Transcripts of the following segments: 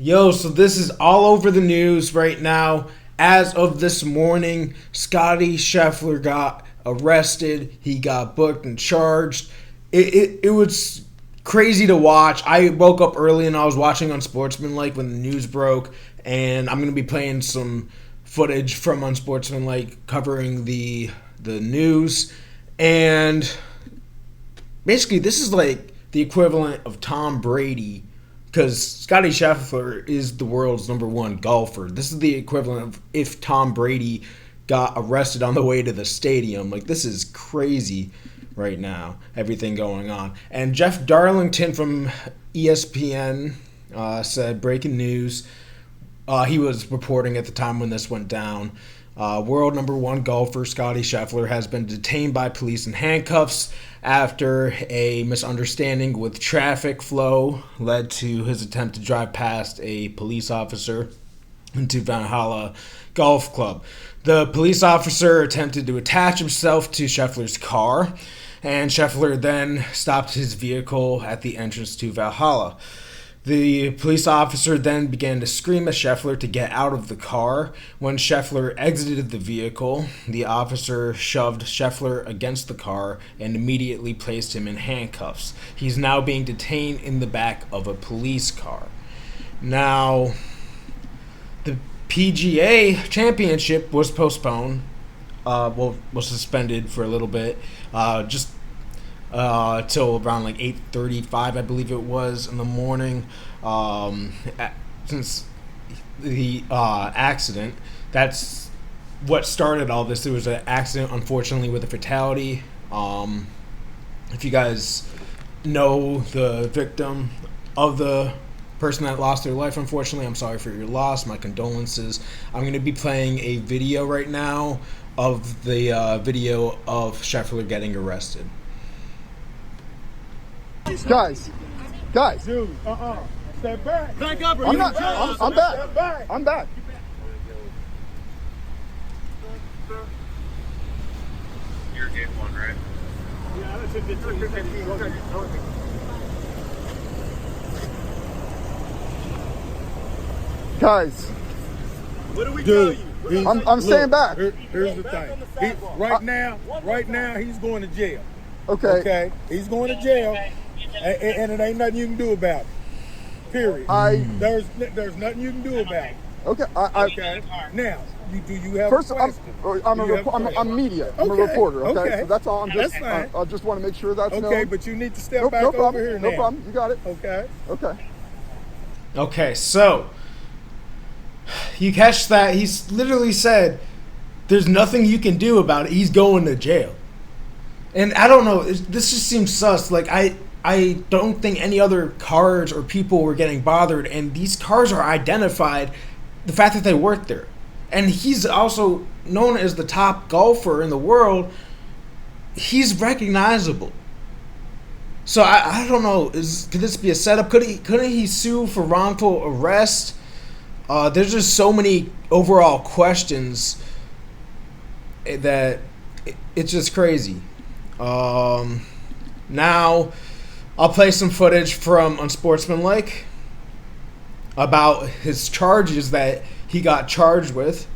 Yo, so this is all over the news right now. As of this morning, Scottie Scheffler got arrested. He got booked and charged. It was crazy to watch. I woke up early and I was watching Unsportsmanlike when the news broke, and I'm going to be playing some footage from Unsportsmanlike covering the news. And basically, this is like the equivalent of Tom Brady, because Scottie Scheffler is the world's number one golfer. This is the equivalent of if Tom Brady got arrested on the way to the stadium. Like, this is crazy right now, everything going on. And Jeff Darlington from ESPN said, breaking news, he was reporting at the time when this went down. World number one golfer Scottie Scheffler has been detained by police in handcuffs after a misunderstanding with traffic flow led to his attempt to drive past a police officer into Valhalla Golf Club. The police officer attempted to attach himself to Scheffler's car, and Scheffler then stopped his vehicle at the entrance to Valhalla. The police officer then began to scream at Scheffler to get out of the car. When Scheffler exited the vehicle, the officer shoved Scheffler against the car and immediately placed him in handcuffs. He's now being detained in the back of a police car. Now, the PGA Championship was postponed, was suspended for a little bit, till around like 8:35, I believe it was, in the morning. Since the accident, that's what started all this. There was an accident, unfortunately, with a fatality. If you guys know the victim of the person that lost their life, unfortunately, I'm sorry for your loss. My condolences. I'm going to be playing a video right now of the video of Scheffler getting arrested. Guys, dude, step back. Back up, or I'm you not. I'm back. Step back. I'm back. You're getting one, right? Yeah, that's it. Guys, What do we Dude, tell you? I'm staying back. Here's the thing. Right now, he's going to jail. Okay. Okay, he's going to jail, and it ain't nothing you can do about it. Period. There's nothing you can do about it. Okay. Okay. Now, do you have First, a question? I'm media. I'm a Okay, reporter. Okay. okay. So that's all. That's fine. I just want to make sure that's Okay, known. but you need to step No back problem. over here now. No problem. You got it. Okay. Okay. Okay, so you catch that? He's literally said there's nothing you can do about it. He's going to jail. And I don't know, this just seems sus. Like, I don't think any other cars or people were getting bothered, and these cars are identified, the fact that they work there. And he's also known as the top golfer in the world. He's recognizable. So I don't know, could this be a setup? Couldn't he sue for wrongful arrest? There's just so many overall questions that it's just crazy. Now, I'll play some footage from Unsportsmanlike about his charges that he got charged with.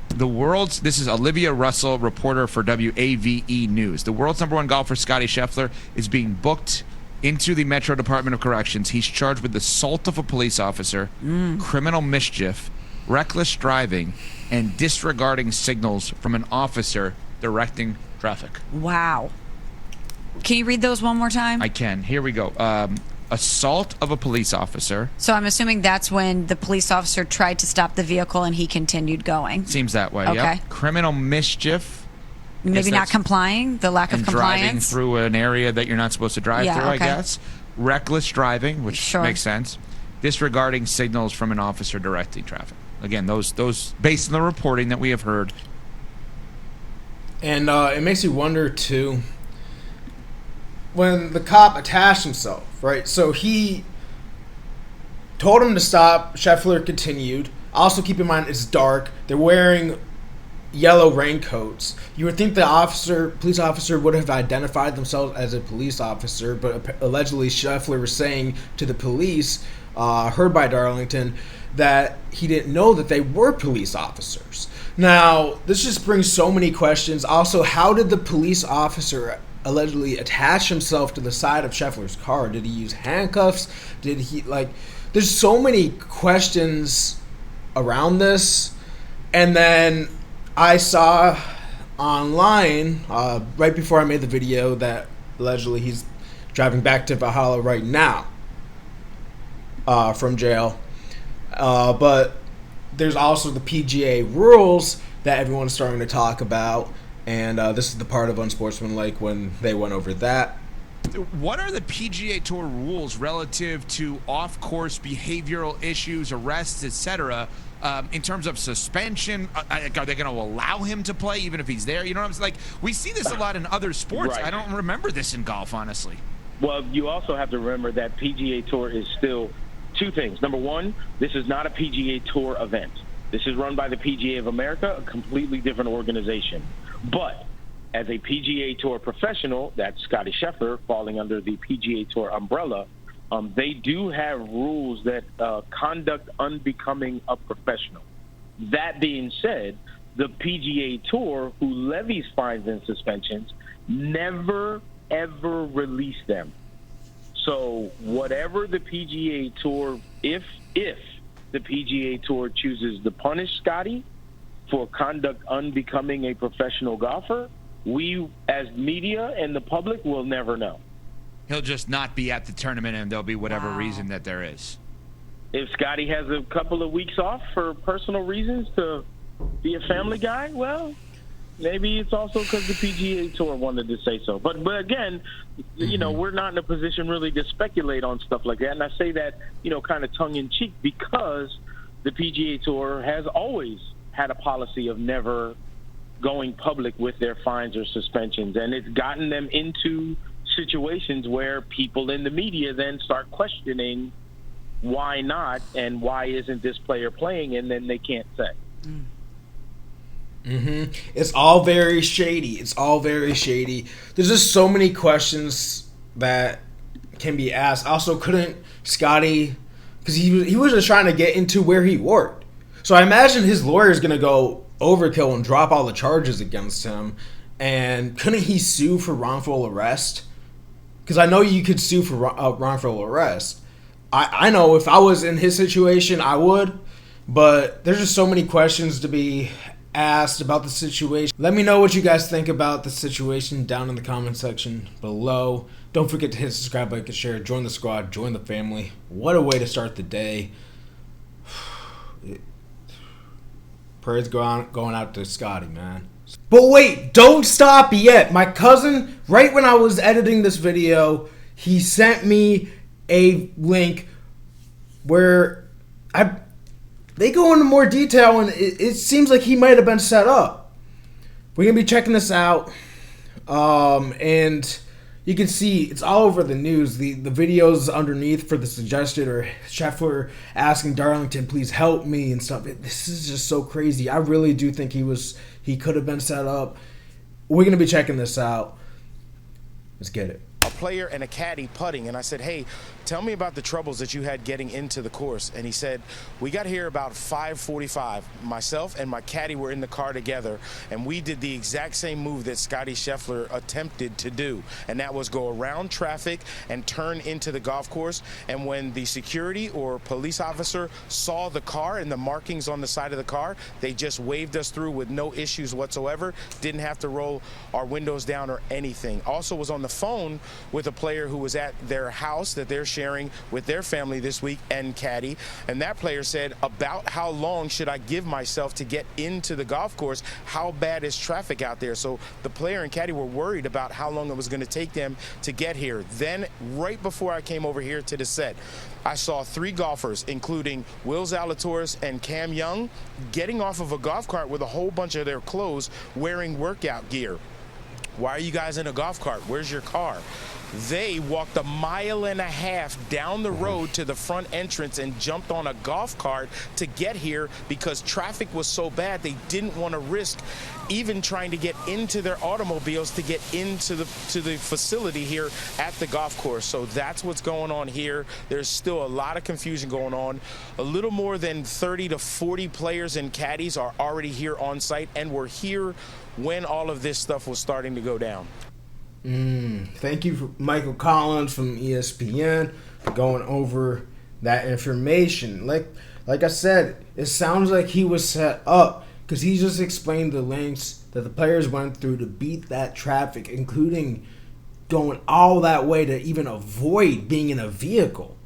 This is Olivia Russell, reporter for WAVE News. The world's number one golfer, Scottie Scheffler, is being booked into the Metro Department of Corrections. He's charged with assault of a police officer, criminal mischief, reckless driving, and disregarding signals from an officer directing traffic. Wow. Can you read those one more time? I can. Here we go. Assault of a police officer. So I'm assuming that's when the police officer tried to stop the vehicle and he continued going. Seems that way. Okay. Yep. Criminal mischief. Maybe not complying, the lack of compliance. Driving through an area that you're not supposed to drive through, okay. I guess. Reckless driving, which makes sense. Disregarding signals from an officer directing traffic. Again, those based on the reporting that we have heard. And it makes you wonder, too, when the cop attached himself, right? So he told him to stop. Scheffler continued. Also, keep in mind, it's dark. They're wearing yellow raincoats. You would think the police officer would have identified themselves as a police officer, but allegedly Scheffler was saying to the police, heard by Darlington that he didn't know that they were police officers. Now, this just brings so many questions. Also, how did the police officer allegedly attach himself to the side of Scheffler's car? Did he use handcuffs? Did he, like, there's so many questions around this. And then I saw online, right before I made the video, that allegedly he's driving back to Valhalla right now from jail. But there's also the PGA rules that everyone's starting to talk about, and this is the part of Unsportsmanlike when they went over that. What are the PGA Tour rules relative to off-course behavioral issues, arrests, etc., in terms of suspension? Are they going to allow him to play even if he's there? You know what I'm saying? Like, we see this a lot in other sports. Right. I don't remember this in golf, honestly. Well, you also have to remember that PGA Tour is still two things. Number one, this is not a PGA Tour event. This is run by the PGA of America, a completely different organization. But as a PGA Tour professional, that's Scottie Scheffler, falling under the PGA Tour umbrella, they do have rules that conduct unbecoming a professional. That being said, the PGA Tour, who levies fines and suspensions, never, ever release them. So whatever the PGA Tour, if the PGA Tour chooses to punish Scottie for conduct unbecoming a professional golfer, we as media and the public will never know. He'll just not be at the tournament, and there'll be whatever reason that there is. If Scottie has a couple of weeks off for personal reasons to be a family guy, well, maybe it's also because the PGA Tour wanted to say so. But again, you know, we're not in a position really to speculate on stuff like that. And I say that, you know, kind of tongue-in-cheek because the PGA Tour has always had a policy of never going public with their fines or suspensions. And it's gotten them into situations where people in the media then start questioning why not and why isn't this player playing, and then they can't say. It's all very shady. It's all very shady. There's just so many questions that can be asked. Also, couldn't Scottie, because he was just trying to get into where he worked. So I imagine his lawyer is going to go overkill and drop all the charges against him. And couldn't he sue for wrongful arrest? Because I know you could sue for wrongful arrest. I know if I was in his situation, I would. But there's just so many questions to be asked about the situation. Let me know what you guys think about the situation down in the comment section below. Don't forget to hit subscribe, like, and share. Join the squad. Join the family. What a way to start the day. Prayers going out to Scottie, man. But wait, don't stop yet. My cousin, right when I was editing this video, he sent me a link where they go into more detail, and it seems like he might have been set up. We're going to be checking this out. And you can see it's all over the news. The videos underneath for the suggested or Scheffler asking Darlington, please help me and stuff. This is just so crazy. I really do think he could have been set up. We're going to be checking this out. Let's get it. A player and a caddy putting, and I said, hey, tell me about the troubles that you had getting into the course. And he said, we got here about 5:45. Myself and my caddy were in the car together, and we did the exact same move that Scottie Scheffler attempted to do, and that was go around traffic and turn into the golf course. And when the security or police officer saw the car and the markings on the side of the car, they just waved us through with no issues whatsoever. Didn't have to roll our windows down or anything. Also was on the phone with a player who was at their house that they're sharing with their family this week and caddy, and that player said, about how long should I give myself to get into the golf course? How bad is traffic out there? So the player and caddy were worried about how long it was going to take them to get here. Then right before I came over here to the set, I saw 3 golfers, including Will Zalatoris and Cam Young, getting off of a golf cart with a whole bunch of their clothes, wearing workout gear. Why are you guys in a golf cart? Where's your car? They walked a mile and a half down the road to the front entrance and jumped on a golf cart to get here because traffic was so bad they didn't want to risk even trying to get into their automobiles to get into the facility here at the golf course. So that's what's going on here. There's still a lot of confusion going on. A little more than 30 to 40 players and caddies are already here on site and were here when all of this stuff was starting to go down. Thank you, for Michael Collins from ESPN, for going over that information. Like I said, it sounds like he was set up because he just explained the lengths that the players went through to beat that traffic, including going all that way to even avoid being in a vehicle.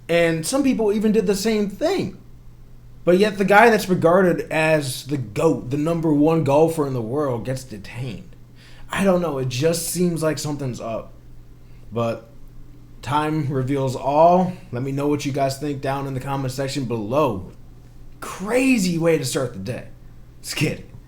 And some people even did the same thing. But yet the guy that's regarded as the GOAT, the number one golfer in the world, gets detained. I don't know. It just seems like something's up. But time reveals all. Let me know what you guys think down in the comment section below. Crazy way to start the day. Let's get it.